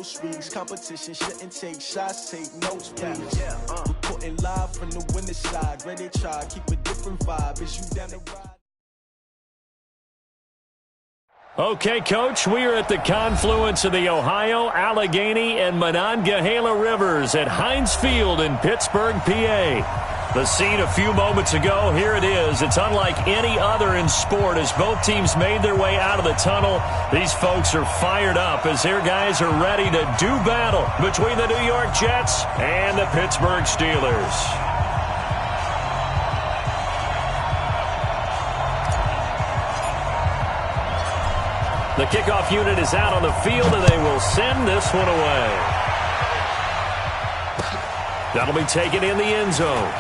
Competition shouldn't take shots, take notes, please. Reporting live from the winning side. Ready to try, keep a different vibe. Is you down the ride? Okay, Coach, we are at the confluence of the Ohio, Allegheny, and Monongahela Rivers at Heinz Field in Pittsburgh, PA. The scene a few moments ago, here it is. It's unlike any other in sport as both teams made their way out of the tunnel. These folks are fired up as their guys are ready to do battle between the New York Jets and the Pittsburgh Steelers. The kickoff unit is out on the field, and they will send this one away. That'll be taken in the end zone.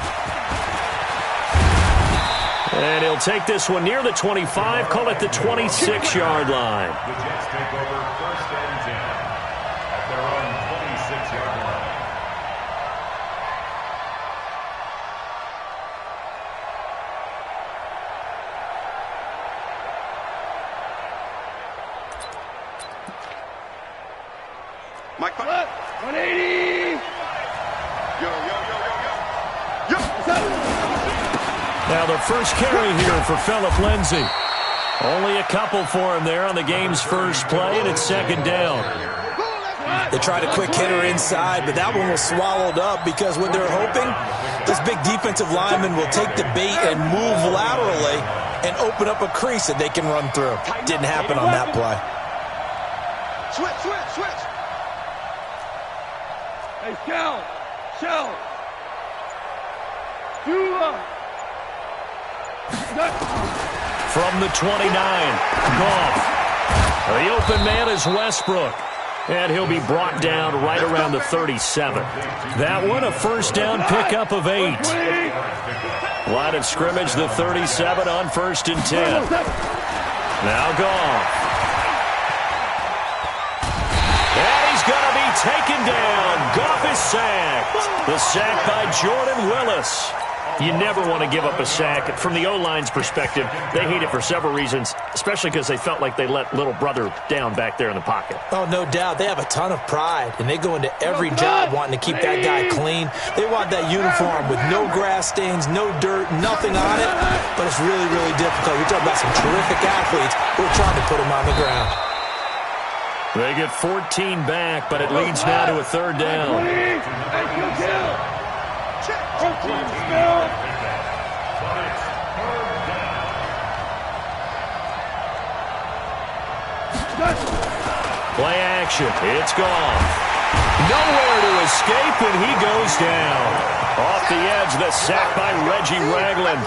And he'll take this one near the 25, call it the 26-yard line. The Jets take over first and 10 at their own 26-yard line. Mike, 180. Now the first carry here for Phillip Lindsay. Only a couple for him there on the game's first play, and it's second down. They tried a quick hitter inside, but that one was swallowed up because what they're hoping, this big defensive lineman will take the bait and move laterally and open up a crease that they can run through. Didn't happen on that play. Switch. Hey, Shell. From the 29, Goff. The open man is Westbrook. And he'll be brought down right around the 37. That one, a first down pickup of 8. Line of scrimmage, the 37 on first and 10. Now Goff. And he's going to be taken down. Goff is sacked. The sack by Jordan Willis. You never want to give up a sack. From the O-line's perspective, they hate it for several reasons, especially because they felt like they let little brother down back there in the pocket. Oh, no doubt. They have a ton of pride, and they go into every job wanting to keep that guy clean. They want that uniform with no grass stains, no dirt, nothing on it, but it's really, really difficult. You're talking about some terrific athletes who are trying to put him on the ground. They get 14 back, but it leads now to a third down. Play action. It's gone. Nowhere to escape, and he goes down. Off the edge, the sack by Reggie Ragland.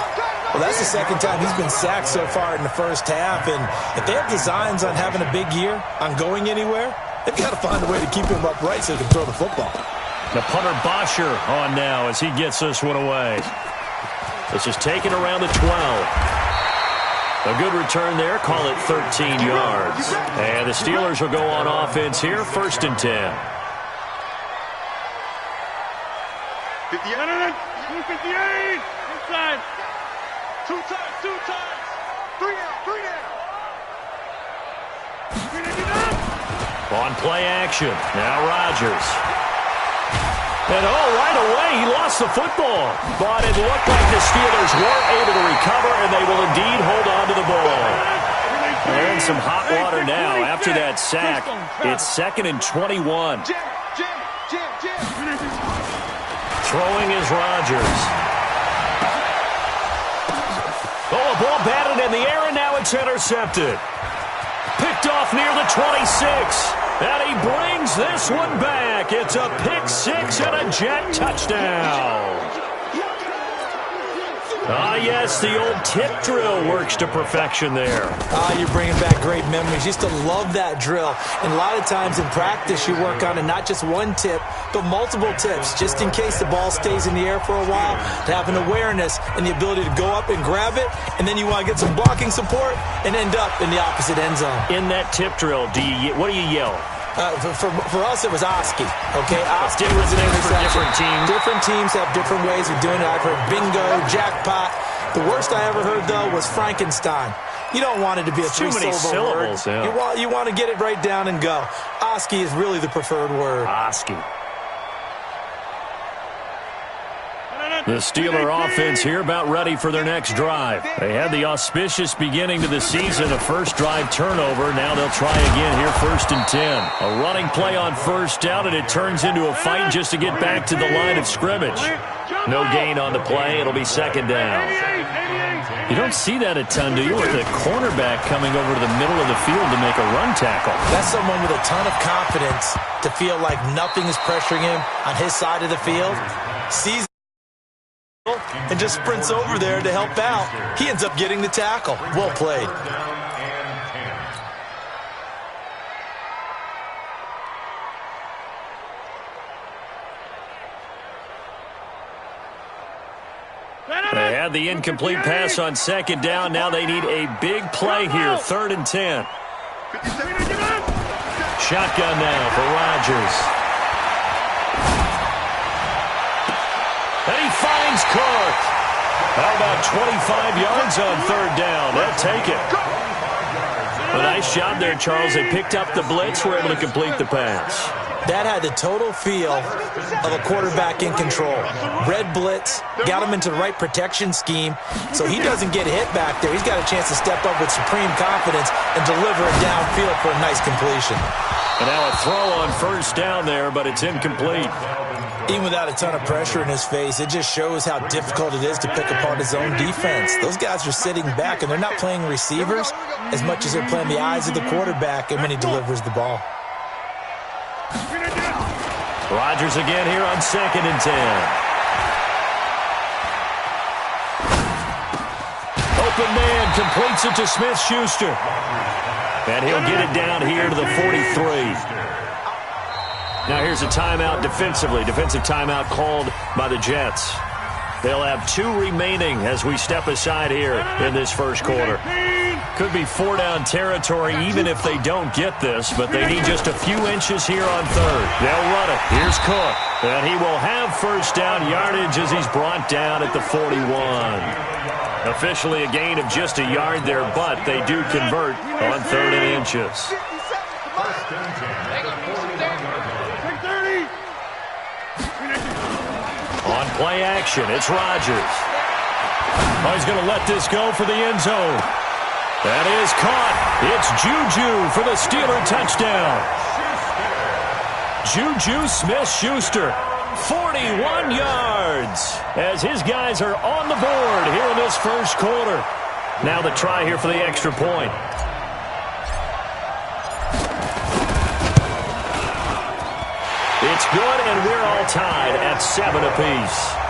Well, that's the second time he's been sacked so far in the first half, and if they have designs on having a big year, on going anywhere, they've got to find a way to keep him upright so he can throw the football. The punter Bosher on now as he gets this one away. This is taken around the 12. A good return there. Call it 13 yards. And the Steelers will go on offense here. First and 10. 58. Inside. Two times. Three down. On play action. Now Rodgers. And right away, he lost the football. But it looked like the Steelers weren't able to recover, and they will indeed hold on to the ball. And some hot water now after that sack. It's second and 21. Throwing is Rodgers. Oh, a ball batted in the air, and now it's intercepted. Picked off near the 26. And he brings this one back. It's a pick six and a Jet touchdown. Yes, the old tip drill works to perfection there. You're bringing back great memories. Used to love that drill. And a lot of times in practice, you work on it, not just one tip, but multiple tips, just in case the ball stays in the air for a while, to have an awareness and the ability to go up and grab it, and then you want to get some blocking support and end up in the opposite end zone. In that tip drill, what do you yell? For us, it was Oski. Okay, Oski different was an things for interception. different teams. Different teams have different ways of doing it. I've heard bingo, jackpot. The worst I ever heard, though, was Frankenstein. You don't want it to be a three-syllable word. Yeah. You want to get it right down and go. Oski is really the preferred word. Oski. The Steeler offense here about ready for their next drive. They had the auspicious beginning to the season, a first drive turnover. Now they'll try again here, 1st and 10. A running play on first down, and it turns into a fight just to get back to the line of scrimmage. No gain on the play. It'll be 2nd down. You don't see that a ton, do you, with the cornerback coming over to the middle of the field to make a run tackle? That's someone with a ton of confidence to feel like nothing is pressuring him on his side of the field. Sees and just sprints over there to help out. He ends up getting the tackle. Well played. They had the incomplete pass on 2nd down. Now they need a big play here, 3rd and 10. Shotgun now for Rodgers. And he finds Cook. How about 25 yards on 3rd down? They'll take it. A nice job there, Charles. They picked up the blitz, were able to complete the pass. That had the total feel of a quarterback in control. Red blitz, got him into the right protection scheme, so he doesn't get hit back there. He's got a chance to step up with supreme confidence and deliver it downfield for a nice completion. And now a throw on 1st down there, but it's incomplete. Even without a ton of pressure in his face, it just shows how difficult it is to pick apart his own defense. Those guys are sitting back, and they're not playing receivers as much as they're playing the eyes of the quarterback and when he delivers the ball. Rodgers again here on 2nd and 10. Open man completes it to Smith-Schuster. And he'll get it down here to the 43. Now here's a timeout defensively. Defensive timeout called by the Jets. They'll have 2 remaining as we step aside here in this first quarter. Could be 4-down territory even if they don't get this, but they need just a few inches here on 3rd. They'll run it. Here's Cook. And he will have 1st down yardage as he's brought down at the 41. Officially a gain of just a yard there, but they do convert on 3rd and inches. On play action, it's Rodgers. Oh, he's going to let this go for the end zone. That is caught. It's Juju for the Steeler touchdown. Juju Smith-Schuster, 41 yards, as his guys are on the board here in this first quarter. Now the try here for the extra point. It's good, and we're all tied at 7 apiece.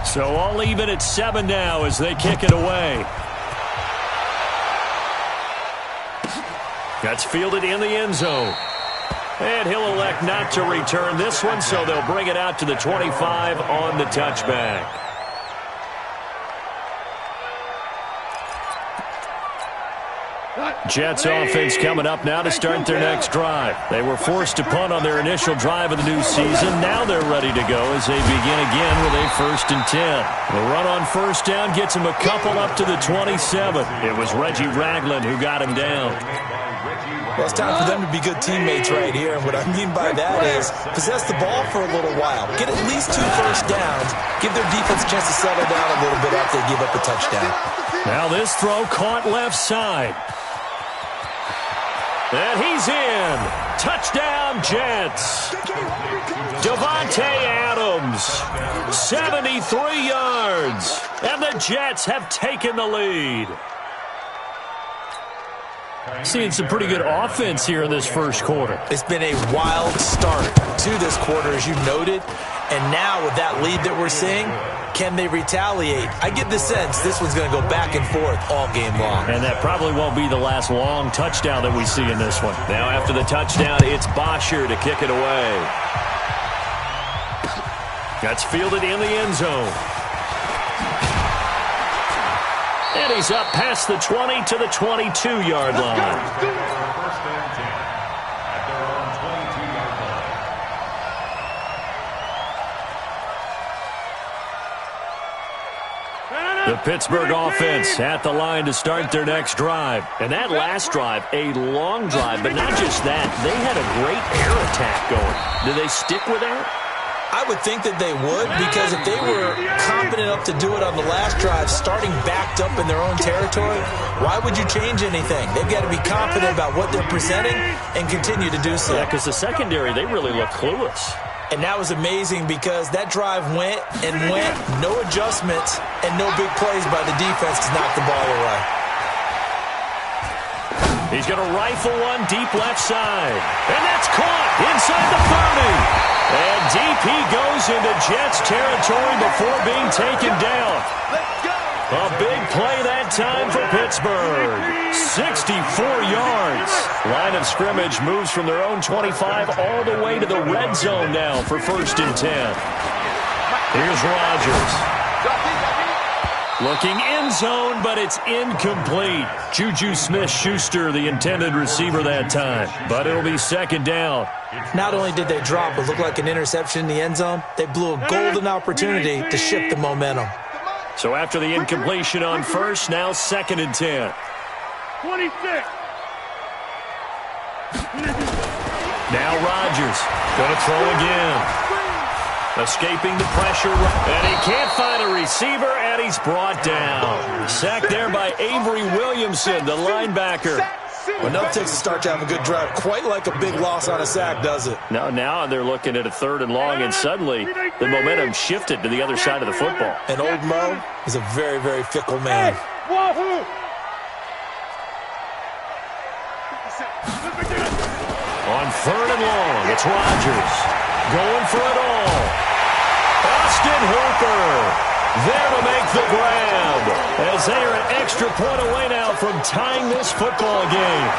So all even at 7 now as they kick it away. That's fielded in the end zone. And he'll elect not to return this one, so they'll bring it out to the 25 on the touchback. Jets offense coming up now to start their next drive. They were forced to punt on their initial drive of the new season. Now they're ready to go as they begin again with a 1st and 10. The run on 1st down gets him a couple up to the 27. It was Reggie Ragland who got him down. Well, it's time for them to be good teammates right here. And what I mean by that is possess the ball for a little while. Get at least 2 first downs. Give their defense a chance to settle down a little bit after they give up a touchdown. Now this throw caught left side. And he's in. Touchdown, Jets. Devontae Adams, 73 yards. And the Jets have taken the lead. Seeing some pretty good offense here in this first quarter. It's been a wild start to this quarter, as you noted. And now with that lead that we're seeing, can they retaliate? I get the sense this one's going to go back and forth all game long. And that probably won't be the last long touchdown that we see in this one. Now after the touchdown, it's Bosher to kick it away. That's fielded in the end zone. And he's up past the 20 to the 22-yard line. First and 10 at their own 22-yard line. The Pittsburgh offense at the line to start their next drive. And that last drive, a long drive, but not just that. They had a great air attack going. Do they stick with that? I would think that they would, because if they were confident enough to do it on the last drive, starting backed up in their own territory, why would you change anything? They've got to be confident about what they're presenting and continue to do so. Yeah, because the secondary, they really look clueless. And that was amazing because that drive went and went, no adjustments, and no big plays by the defense to knock the ball away. He's going to rifle one deep left side. And that's caught inside the 30. And deep he goes into Jets territory before being taken down. A big play that time for Pittsburgh. 64 yards. Line of scrimmage moves from their own 25 all the way to the red zone now for 1st and 10. Here's Rodgers. Looking end zone, but it's incomplete. Juju Smith-Schuster, the intended receiver that time. But it'll be 2nd down. Not only did they drop what looked like an interception in the end zone, they blew a golden opportunity to shift the momentum. So after the incompletion on 1st, now 2nd and 10. 26. Now Rodgers going to throw again. Escaping the pressure, and he can't find a receiver, and he's brought down. Sacked there by Avery Williamson, the linebacker. Well, no takes to start to have a good drive. Quite like a big loss on a sack, does it? Now they're looking at a 3rd and long, and suddenly the momentum shifted to the other side of the football. And old Mo is a very, very fickle man. On 3rd and long, it's Rodgers going for it all. Austin Hooper there to make the grab as they are an extra point away now from tying this football game.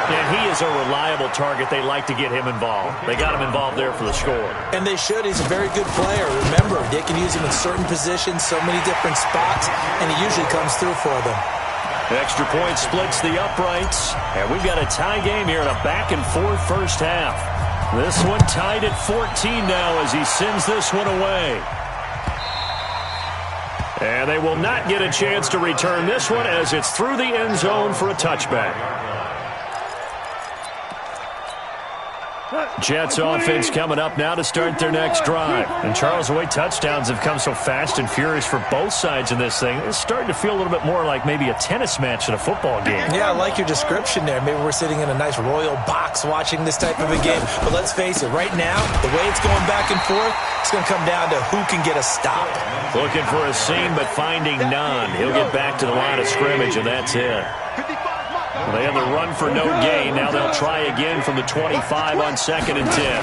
And he is a reliable target. They like to get him involved. They got him involved there for the score. And they should. He's a very good player. Remember, they can use him in certain positions, so many different spots, and he usually comes through for them. Extra point splits the uprights, and we've got a tie game here in a back-and-forth first half. This one tied at 14 now as he sends this one away. And they will not get a chance to return this one as it's through the end zone for a touchback. Jets offense coming up now to start their next drive. And Charles, the way touchdowns have come so fast and furious for both sides in this thing, it's starting to feel a little bit more like maybe a tennis match in a football game. Yeah, I like your description there. Maybe we're sitting in a nice royal box watching this type of a game. But let's face it, right now, the way it's going back and forth, it's going to come down to who can get a stop. Looking for a seam, but finding none. He'll get back to the line of scrimmage, and that's it. They had the run for no gain. Now they'll try again from the 25 on 2nd and 10.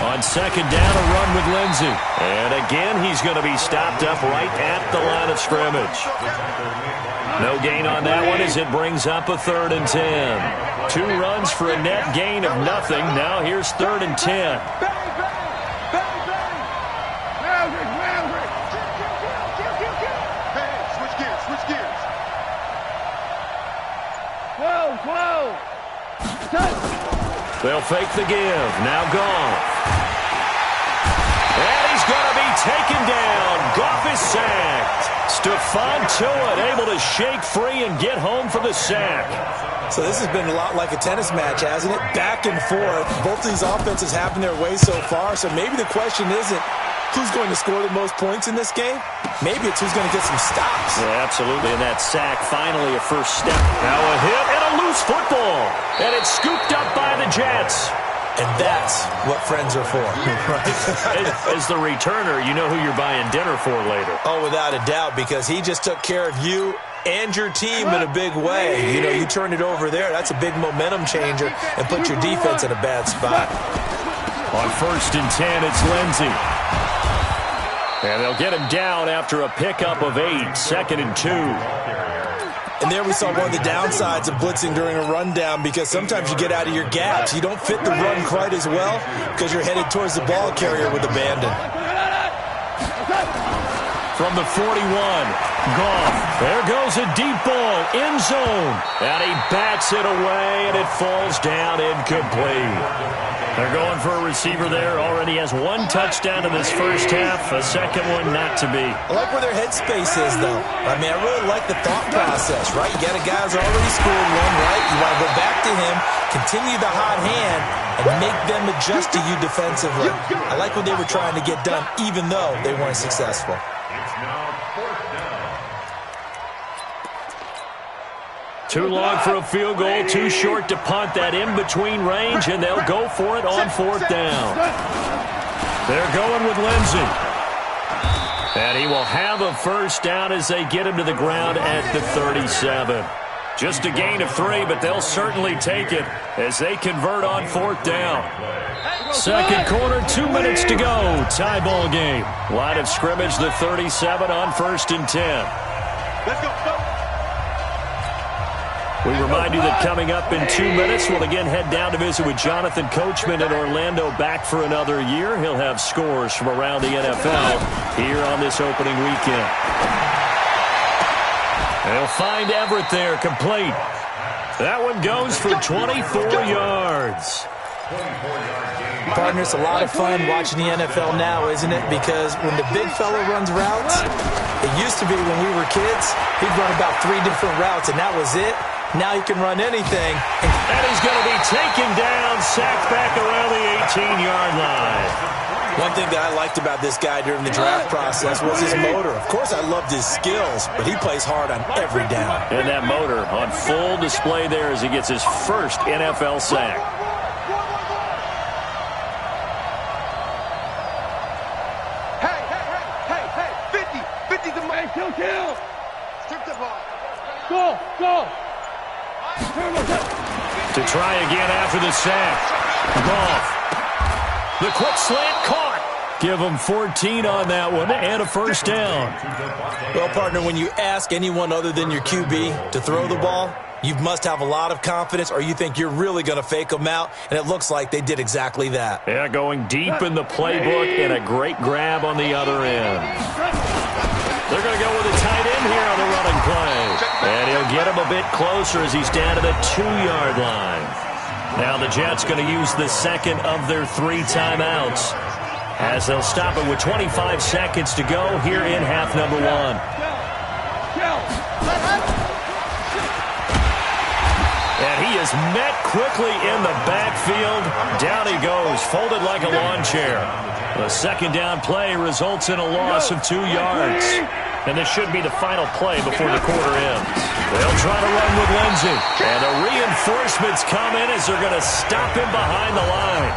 On 2nd down, a run with Lindsey. And again, he's going to be stopped up right at the line of scrimmage. No gain on that one as it brings up a 3rd and 10. 2 runs for a net gain of nothing. Now here's 3rd and 10. They'll fake the give. Now Goff. And he's going to be taken down. Goff is sacked. Stephon Tuitt able to shake free and get home for the sack. So this has been a lot like a tennis match, hasn't it? Back and forth. Both these offenses having their way so far. So maybe the question isn't who's going to score the most points in this game. Maybe it's who's going to get some stops. Yeah, absolutely. And that sack, finally a first step. Now a hit and a loose football. And it's scooped up by the Jets. And that's what friends are for. As the returner, you know who you're buying dinner for later. Oh, without a doubt, because he just took care of you and your team in a big way. You know, you turned it over there. That's a big momentum changer and put your defense in a bad spot. On 1st and 10, it's Lindsey. And they'll get him down after a pickup of 8, 2nd and 2. And there we saw one of the downsides of blitzing during a rundown, because sometimes you get out of your gaps. You don't fit the run quite as well because you're headed towards the ball carrier with abandon. From the 41, Goff. There goes a deep ball, end zone. And he bats it away, and it falls down incomplete. They're going for a receiver there. Already has 1 touchdown in this first half. A second one not to be. I like where their headspace is, though. I mean, I really like the thought process, right? You got a guy who's already scored one, right? You want to go back to him, continue the hot hand, and make them adjust to you defensively. I like what they were trying to get done, even though they weren't successful. It's now 4th down. Too long for a field goal, too short to punt. That in-between range, and they'll go for it on 4th down. They're going with Lindsey. And he will have a first down as they get him to the ground at the 37. Just a gain of 3, but they'll certainly take it as they convert on 4th down. Second quarter, 2 minutes to go. Tie ball game. Line of scrimmage, the 37 on 1st and 10. Let's go. We remind you that coming up in 2 minutes, we'll again head down to visit with Jonathan Coachman in Orlando, back for another year. He'll have scores from around the NFL here on this opening weekend. They'll find Everett there, complete. That one goes for 24 yards. Partner, it's a lot of fun watching the NFL now, isn't it? Because when the big fella runs routes, it used to be when we were kids, he'd run about 3 different routes, and that was it. Now he can run anything. And he's going to be taken down, sacked back around the 18-yard line. One thing that I liked about this guy during the draft process was his motor. Of course, I loved his skills, but he plays hard on every down. And that motor on full display there as he gets his first NFL sack. Hey, 50's the man, kill. Strip the ball. Go. To try again after the sack. Goff. The quick slant caught. Give him 14 on that one and a first down. Well, partner, when you ask anyone other than your QB to throw the ball, you must have a lot of confidence, or you think you're really going to fake them out, and it looks like they did exactly that. Yeah, going deep in the playbook and a great grab on the other end. They're going to go with a tight end here on the running play. And he'll get him a bit closer as he's down to the 2-yard line. Now the Jets going to use the second of their 3 timeouts as they'll stop it with 25 seconds to go here in half number 1. And he is met quickly in the backfield. Down he goes, folded like a lawn chair. The second down play results in a loss of 2 yards. And this should be the final play before the quarter ends. They'll try to run with Lindsey. And the reinforcements come in as they're going to stop him behind the line.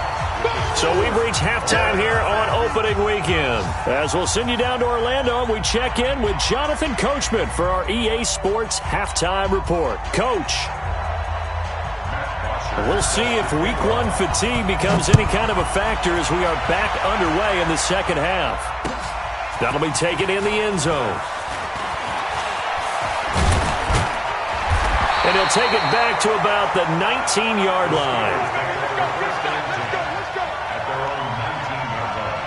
So we've reached halftime here on opening weekend. As we'll send you down to Orlando, and we check in with Jonathan Coachman for our EA Sports Halftime Report. Coach, we'll see if Week 1 fatigue becomes any kind of a factor as we are back underway in the second half. That'll be taken in the end zone. And he'll take it back to about the 19-yard line. At their own 19-yard line.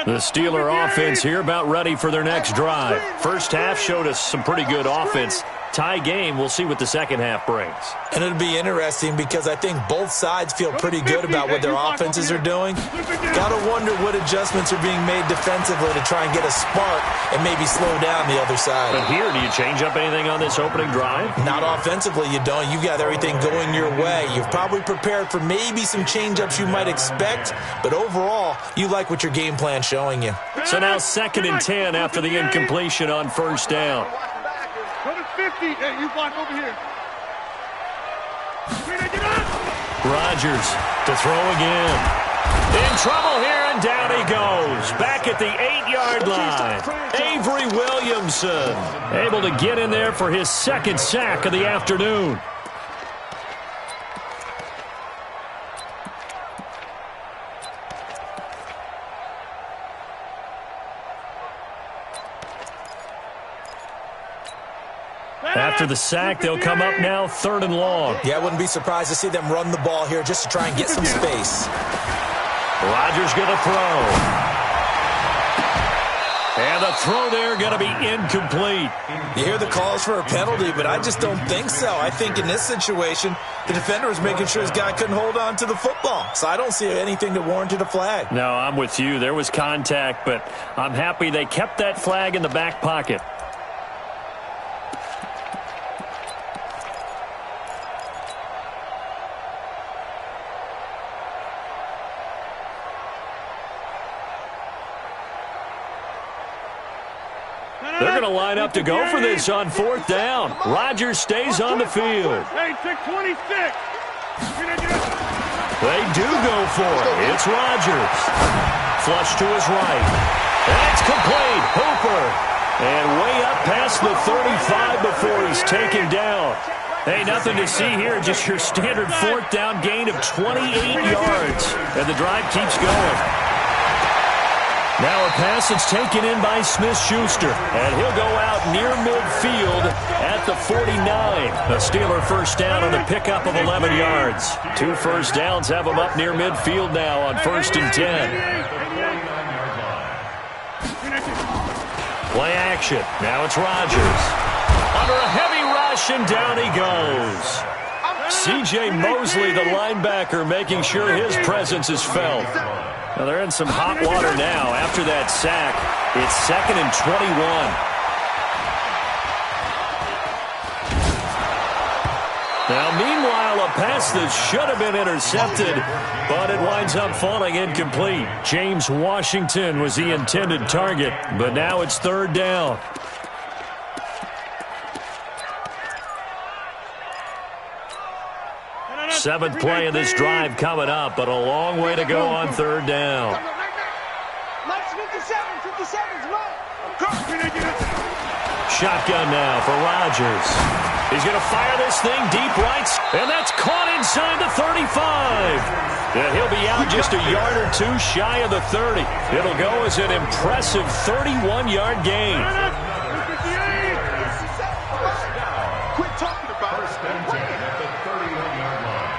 The Steeler offense here about ready for their next drive. First half showed us some pretty good offense. Tie game, we'll see what the second half brings. And it'll be interesting because I think both sides feel pretty good about what their offenses are doing. Got to wonder what adjustments are being made defensively to try and get a spark and maybe slow down the other side. But here, do you change up anything on this opening drive? Not offensively, you don't. You've got everything going your way. You've probably prepared for maybe some change-ups you might expect, but overall, you like what your game plan's showing you. So now 2nd and 10 after the incompletion on first down. Go to 50. Hey, you block over here. Get up. Rodgers to throw again. In trouble here, and down he goes. Back at the 8-yard line. Avery Williamson able to get in there for his second sack of the afternoon. After the sack, they'll come up now 3rd and long. Yeah, I wouldn't be surprised to see them run the ball here just to try and get some space. Rodgers going to throw. And the throw there going to be incomplete. You hear the calls for a penalty, but I just don't think so. I think in this situation, the defender was making sure his guy couldn't hold on to the football. So I don't see anything that warranted a flag. No, I'm with you. There was contact, but I'm happy they kept that flag in the back pocket. They're going to line up to go for this on 4th down. Rodgers stays on the field. Hey, 626. They do go for it. It's Rodgers. Flush to his right. That's complete. Hooper. And way up past the 35 before he's taken down. Hey, nothing to see here. Just your standard 4th down gain of 28 yards. And the drive keeps going. Now a pass that's taken in by Smith-Schuster, and he'll go out near midfield at the 49. A Steeler first down on the pickup of 11 yards. 2 first downs have him up near midfield now on 1st and 10. Play action. Now it's Rodgers. Under a heavy rush, and down he goes. C.J. Mosley, the linebacker, making sure his presence is felt. Well, they're in some hot water now. After that sack, it's 2nd and 21. Now, meanwhile, a pass that should have been intercepted, but it winds up falling incomplete. James Washington was the intended target, but now it's 3rd down. Seventh play of this drive coming up, but a long way to go on 3rd down. Shotgun now for Rodgers. He's going to fire this thing deep right, and that's caught inside the 35. And he'll be out just a yard or 2 shy of the 30. It'll go as an impressive 31-yard gain. Quit talking about it. 1st and 10 at the 31-yard line.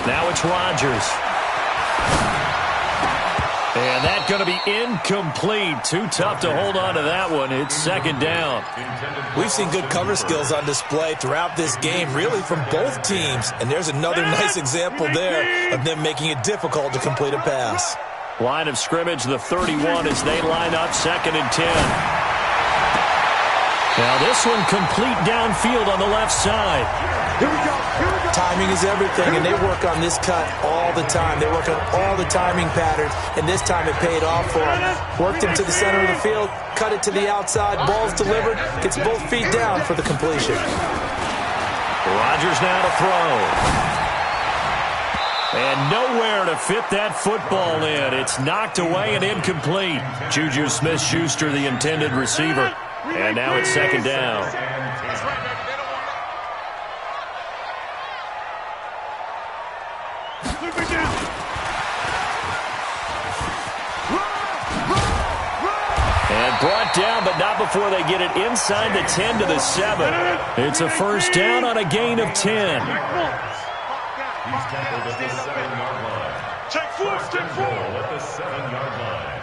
Now it's Rodgers. And that's going to be incomplete. Too tough to hold on to that one. It's 2nd down. We've seen good cover skills on display throughout this game, really from both teams. And there's another nice example there of them making it difficult to complete a pass. Line of scrimmage, the 31, as they line up 2nd and 10. Now this one complete downfield on the left side. Here we go. Timing is everything, and they work on this cut all the time. They work on all the timing patterns, and this time it paid off for them. Worked it to the center of the field, cut it to the outside, ball's delivered, gets both feet down for the completion. Rodgers now to throw. And nowhere to fit that football in. It's knocked away and incomplete. Juju Smith-Schuster, the intended receiver. And now it's 2nd down. And brought down, but not before they get it inside the 10 to the 7. It's a first down on a gain of 10. He's tackled at the 7-yard line. Take 4. At the 7-yard line.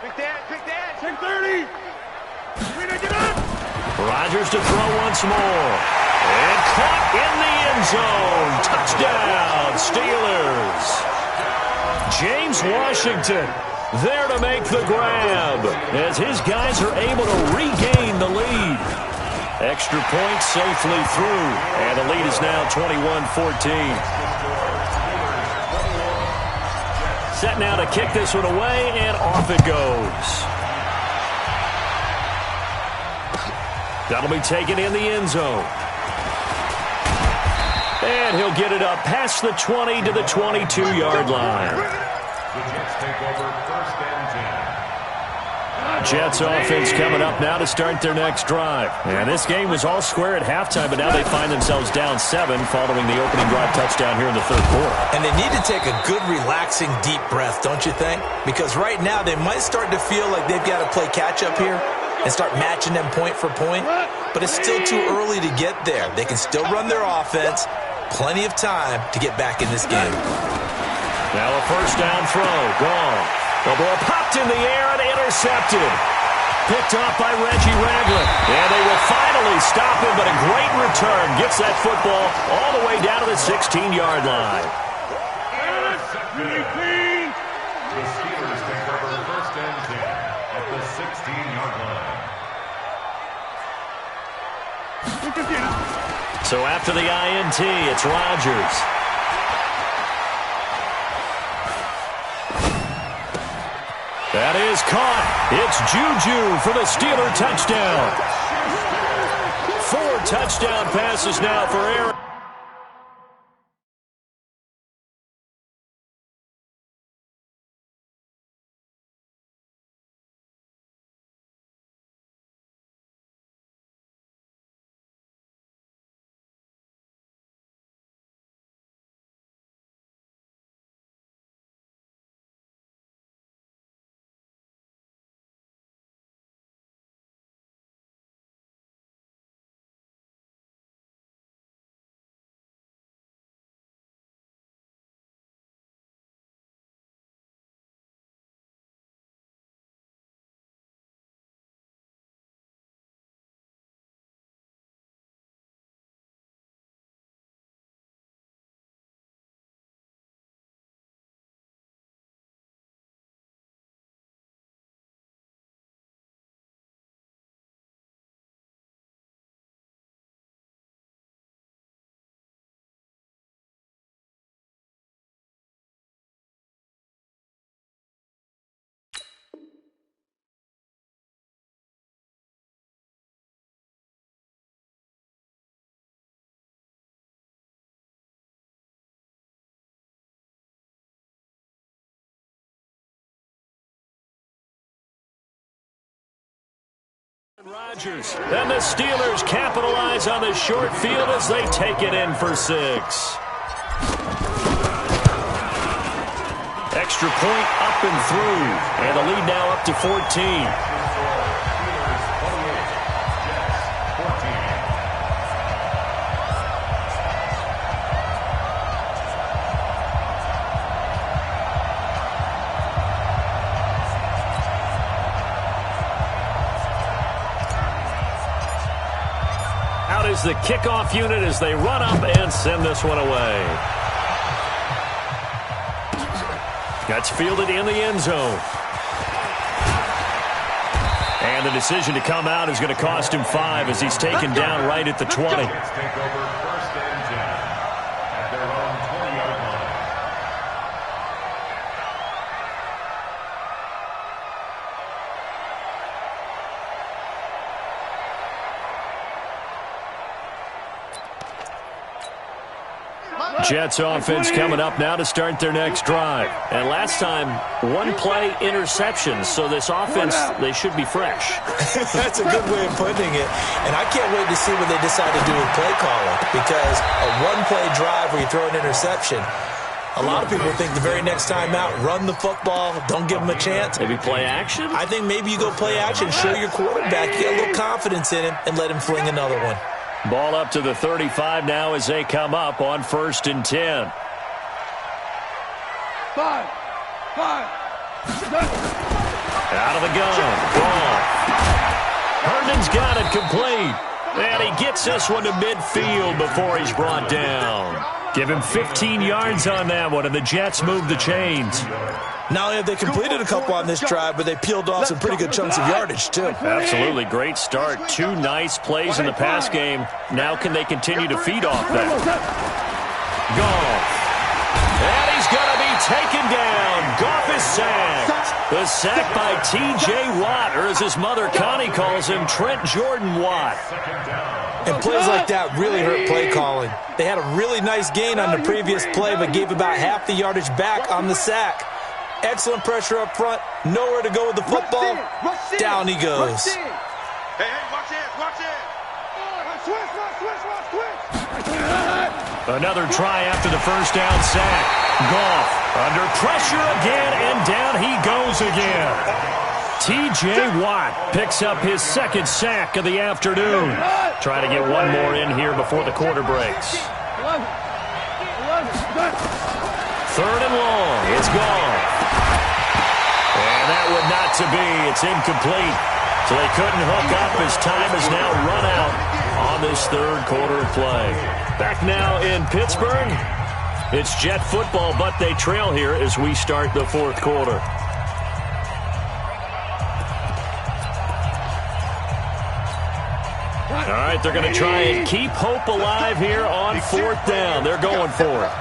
Pick that. Take 30. Rodgers to throw once more. And caught in the end zone. Touchdown, Steelers. James Washington there to make the grab as his guys are able to regain the lead. Extra point safely through, and the lead is now 21-14. Set now to kick this one away, and off it goes. That'll be taken in the end zone. And he'll get it up past the 20 to the 22-yard line. The Jets take over first and 10. Jets offense coming up now to start their next drive. And this game was all square at halftime, but now they find themselves down 7 following the opening drive touchdown here in the third quarter. And they need to take a good, relaxing, deep breath, don't you think? Because right now they might start to feel like they've got to play catch-up here and start matching them point for point. But it's still too early to get there. They can still run their offense. Plenty of time to get back in this game. Now a first down throw. Gone. The ball popped in the air and intercepted. Picked off by Reggie Ragland. And they will finally stop him, but a great return. Gets that football all the way down to the 16-yard line. The Steelers take over first and 10 at the 16-yard line. So after the INT, it's Rodgers. That is caught. It's Juju for the Steeler touchdown. 4 touchdown passes now for Aaron. Rodgers. And the Steelers capitalize on the short field as they take it in for 6. Extra point up and through. And the lead now up to 14. Is the kickoff unit as they run up and send this one away. That's fielded in the end zone. And the decision to come out is going to cost him 5 as he's taken down right at the 20. Take over first and 10 at their own 20-yard line. Jets offense coming up now to start their next drive. And last time, 1-play interception. So this offense, they should be fresh. That's a good way of putting it. And I can't wait to see what they decide to do with play calling. Because a 1-play drive where you throw an interception, a lot of people think the very next time out, run the football, don't give them a chance. Maybe play action? I think maybe you go play action, show your quarterback, you get a little confidence in him, and let him fling another one. Ball up to the 35 now as they come up on first and 10. 5. Out of the gun. Ball. Herndon's got it complete. And he gets this one to midfield before he's brought down. Give him 15 yards on that one, and the Jets move the chains. Not only have they completed a couple on this drive, but they peeled off some pretty good chunks of yardage, too. Absolutely. Great start. 2 nice plays in the pass game. Now can they continue to feed off that? Goff. And he's going to be taken down. Goff is sacked. The sack by T.J. Watt, or as his mother Connie calls him, Trent Jordan Watt. And plays like that really hurt play calling. They had a really nice gain on the previous play, but gave about half the yardage back on the sack. Excellent pressure up front. Nowhere to go with the football. Down he goes. Hey, watch it, watch it. Switch. Another try after the first down sack. Goff under pressure again, and down he goes again. T.J. Watt picks up his second sack of the afternoon. Trying to get one more in here before the quarter breaks. Third and long. It's gone. And that would not to be. It's incomplete. So they couldn't hook up as time is now run out on this third quarter of play. Back now in Pittsburgh. It's Jet football, but they trail here as we start the fourth quarter. All right, they're going to try and keep hope alive here on fourth down. They're going for it.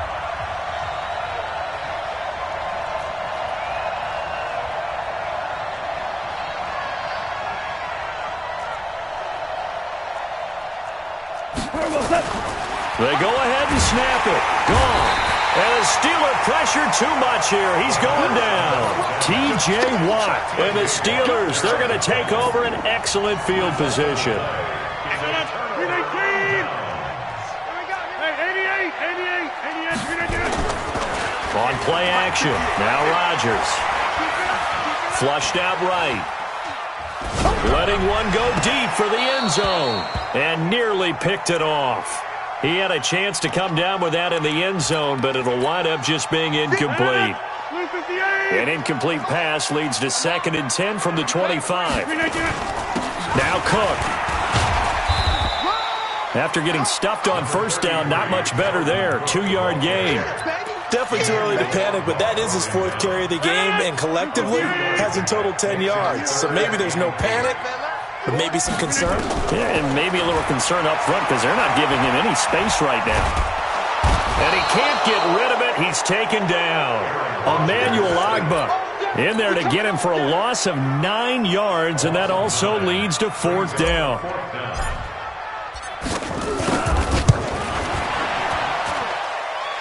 They go ahead and snap it. Gone. And the Steeler pressure too much here. He's going down. T.J. Watt and the Steelers, they're going to take over an excellent field position. On play action. Now Rodgers. Flushed out right. Letting one go deep for the end zone. And nearly picked it off. He had a chance to come down with that in the end zone, but it'll wind up just being incomplete. An incomplete pass leads to 2nd and 10 from the 25. Now Cook. After getting stuffed on first down, not much better there. 2-yard gain. Definitely too early to panic, but that is his 4th carry of the game, and collectively has in total 10 yards. So maybe there's no panic, but maybe some concern. Yeah, and maybe a little concern up front because they're not giving him any space right now. And he can't get rid of it. He's taken down. Emmanuel Ogbah in there to get him for a loss of 9 yards, and that also leads to 4th down.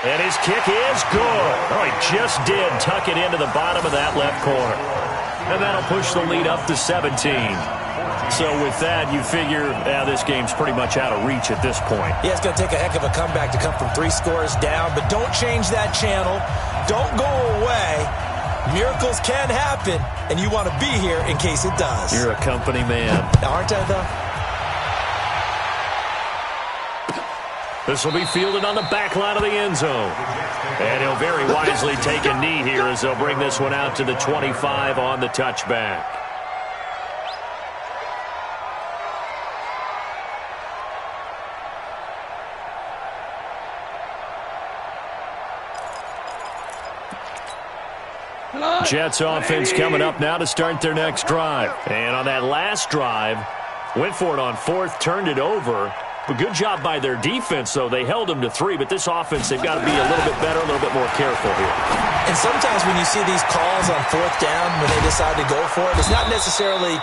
And his kick is good. Oh, he just did tuck it into the bottom of that left corner. And that'll push the lead up to 17. So with that, you figure this game's pretty much out of reach at this point. Yeah, it's going to take a heck of a comeback to come from 3 scores down, but don't change that channel. Don't go away. Miracles can happen, and you want to be here in case it does. You're a company man. Aren't I, though? This will be fielded on the back line of the end zone. And he'll very wisely take a knee here as they'll bring this one out to the 25 on the touchback. Jets offense coming up now to start their next drive. And on that last drive, went for it on 4th, turned it over. But good job by their defense, though. They held them to 3, but this offense, they've got to be a little bit better, a little bit more careful here. And sometimes when you see these calls on 4th down, when they decide to go for it, it's not necessarily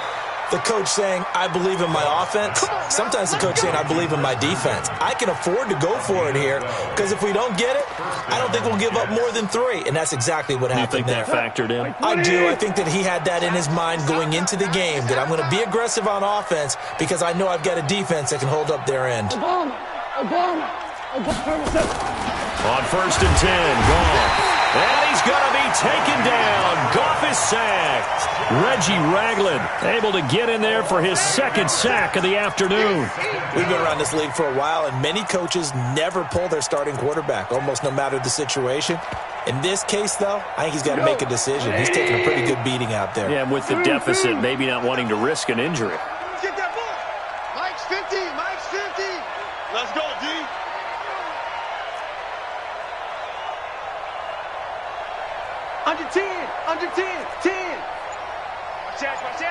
the coach saying, I believe in my offense. Sometimes the coach saying, I believe in my defense. I can afford to go for it here because if we don't get it, I don't think we'll give up more than 3. And that's exactly what happened there. You think that factored in? I do. I think that he had that in his mind going into the game, that I'm going to be aggressive on offense because I know I've got a defense that can hold up their end. Obama. On 1st and 10, Goff. And he's going to be taken down. Goff is sacked. Reggie Ragland able to get in there for his 2nd sack of the afternoon. We've been around this league for a while, and many coaches never pull their starting quarterback, almost no matter the situation. In this case, though, I think he's got to make a decision. He's taking a pretty good beating out there. Yeah, and with the deficit, maybe not wanting to risk an injury. Get that ball. Mike's 50. Mike's 50. Let's go, D. Under 10. Under 10. 10. Watch that.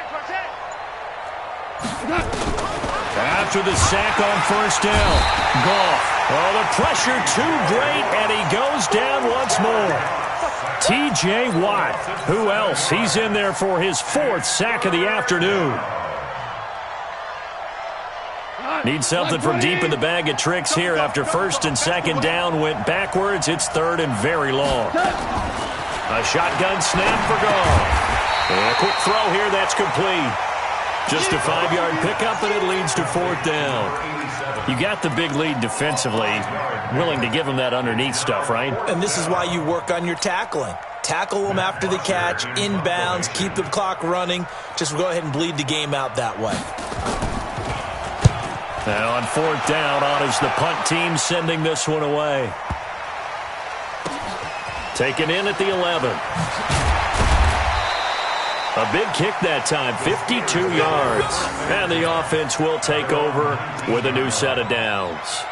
After the sack on 1st down, Goff. Oh, the pressure too great, and he goes down once more. T.J. Watt. Who else? He's in there for his 4th sack of the afternoon. Need something from deep in the bag of tricks here after 1st and 2nd down went backwards. It's 3rd and very long. A shotgun snap for goal. And a quick throw here. That's complete. Just a 5-yard pickup, and it leads to 4th down. You got the big lead defensively. Willing to give them that underneath stuff, right? And this is why you work on your tackling. Tackle them after the catch, inbounds, keep the clock running. Just go ahead and bleed the game out that way. Now on 4th down, on is the punt team sending this one away. Taken in at the 11. A big kick that time, 52 yards. And the offense will take over with a new set of downs.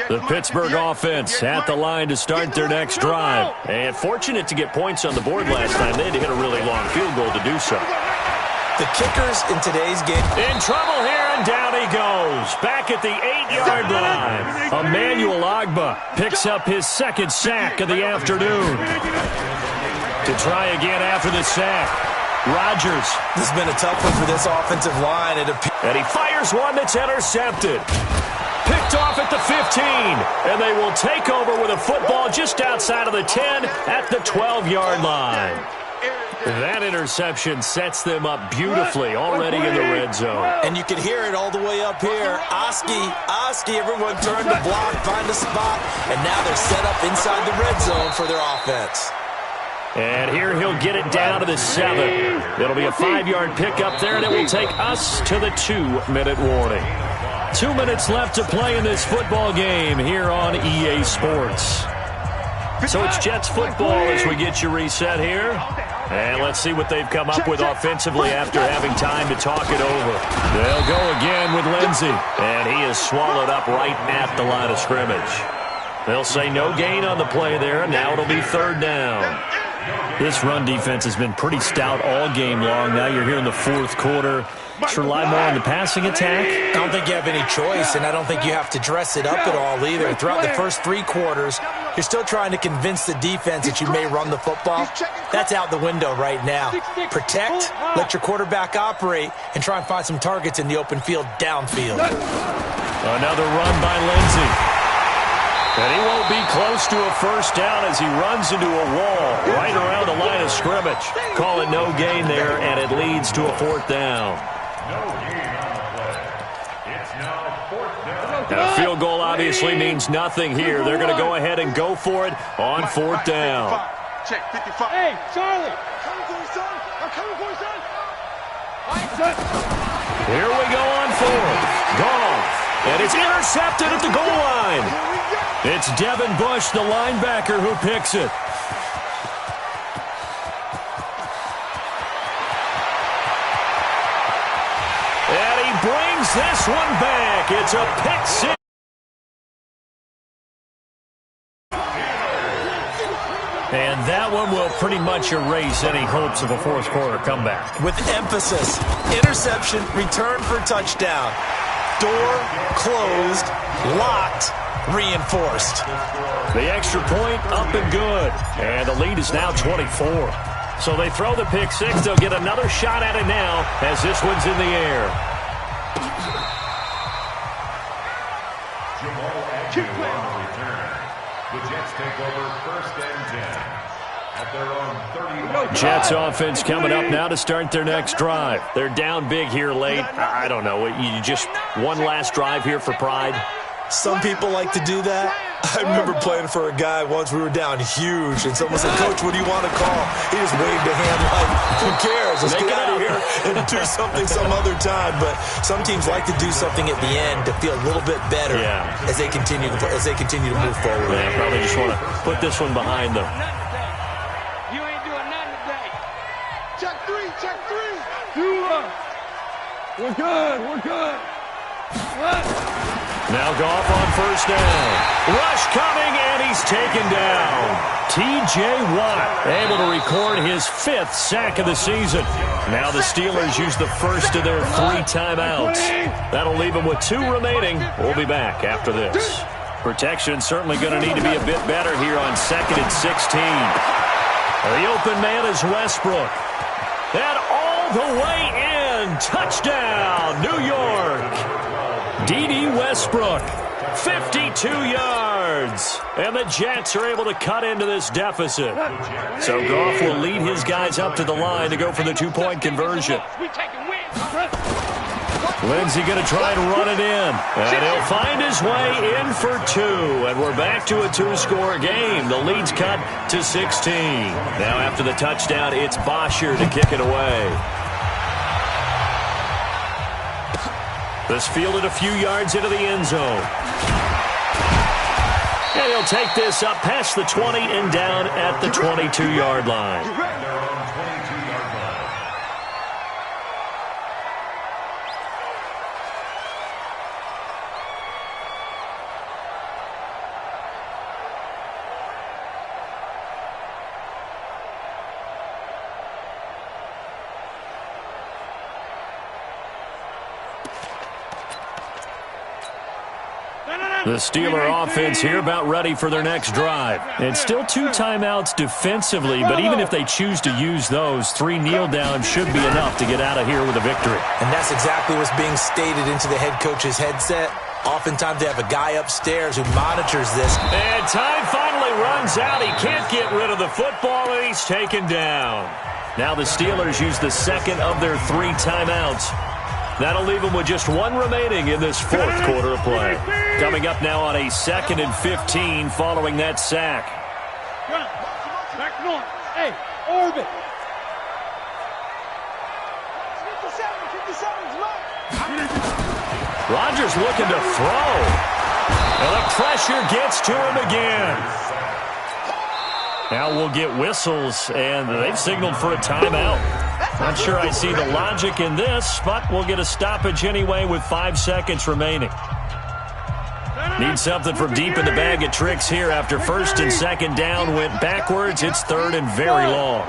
The Pittsburgh offense at the line to start their next drive. And fortunate to get points on the board last time. They had to hit a really long field goal to do so. The kickers in today's game. In trouble here, and down he goes. Back at the 8-yard line. Emmanuel Ogbah picks up his 2nd sack of the afternoon. To try again after the sack. Rodgers. This has been a tough one for this offensive line. And he fires one that's intercepted. Picked off at the 15. And they will take over with a football just outside of the 10 at the 12-yard line. That interception sets them up beautifully already in the red zone. And you can hear it all the way up here. Oski, everyone turned to block, find a spot, and now they're set up inside the red zone for their offense. And here he'll get it down to the 7. It'll be a 5-yard pickup there, and it will take us to the 2-minute warning. 2 minutes left to play in this football game here on EA Sports. So it's Jets football as we get you reset here. And let's see what they've come up with offensively after having time to talk it over. They'll go again with Lindsey. And he is swallowed up right at the line of scrimmage. They'll say no gain on the play there. Now it'll be 3rd down. This run defense has been pretty stout all game long. Now you're here in the 4th quarter. Should rely more on the passing attack. I don't think you have any choice, and I don't think you have to dress it up at all either. Throughout the first 3 quarters, you're still trying to convince the defense that you may run the football. That's out the window right now. Protect, let your quarterback operate, and try and find some targets in the open field downfield. Another run by Lindsey. And he won't be close to a 1st down as he runs into a wall right around the line of scrimmage. Call it no gain there, and it leads to a 4th down. Now, a field goal obviously means nothing here. They're going to go ahead and go for it on 4th down. Check 55. Hey, Charlie. I'm coming for you, son. I'm coming for you, son. Here we go on 4th. Gone. And it's intercepted at the goal line. It's Devin Bush, the linebacker, who picks it. And he brings this one back. It's a pick 6. And that one will pretty much erase any hopes of a 4th quarter comeback. With emphasis, interception, return for touchdown. Door closed, locked, reinforced. The extra point up and good. And the lead is now 24. So they throw the pick 6. They'll get another shot at it now as this one's in the air. The Jets take over 1st and 10 at their own 30. Jets offense coming up now to start their next drive. They're down big here late. I don't know. You just one last drive here for pride. Some people like to do that. I remember playing for a guy once. We were down huge, and someone said, "Coach, what do you want to call?" He just waved a hand like, "Who cares? Let's get out of here and do something some other time." But some teams like to do something at the end to feel a little bit better as they continue to move forward. They probably just want to put this one behind them. You ain't doing nothing today. Check 3, check 3. We're good, we're good. What? Now Goff on 1st down. Rush coming, and he's taken down. T.J. Watt able to record his 5th sack of the season. Now the Steelers use the first of their 3 timeouts. That'll leave them with 2 remaining. We'll be back after this. Protection certainly going to need to be a bit better here on 2nd and 16. The open man is Westbrook. And all the way in. Touchdown, New York. D.D. Westbrook. 52 yards. And the Jets are able to cut into this deficit. So Goff will lead his guys up to the line to go for the 2-point conversion. Lindsey going to try and run it in. And he'll find his way in for 2. And we're back to a 2-score game. The lead's cut to 16. Now after the touchdown, it's Bosher to kick it away. This fielded a few yards into the end zone. And he'll take this up past the 20 and down at the 22-yard line. The Steeler offense here about ready for their next drive. And still 2 timeouts defensively, but even if they choose to use those, 3 kneel downs should be enough to get out of here with a victory. And that's exactly what's being stated into the head coach's headset. Oftentimes they have a guy upstairs who monitors this. And time finally runs out. He can't get rid of the football, and he's taken down. Now the Steelers use the 2nd of their 3 timeouts. That'll leave them with just 1 remaining in this 4th quarter of play. Coming up now on a 2nd and 15 following that sack. Back north. Hey, orbit. 57, Rodgers looking to throw. And the pressure gets to him again. Now we'll get whistles, and they've signaled for a timeout. Not sure I see the logic in this, but we'll get a stoppage anyway with 5 seconds remaining. Need something from deep in the bag of tricks here after 1st and 2nd down went backwards. It's 3rd and very long.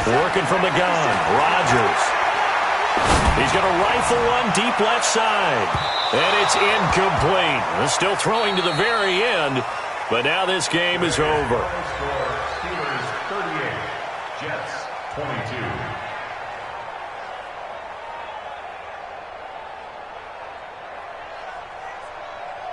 Working from the gun, Rodgers. He's going to rifle one deep left side. And it's incomplete. Still throwing to the very end, but now this game is over.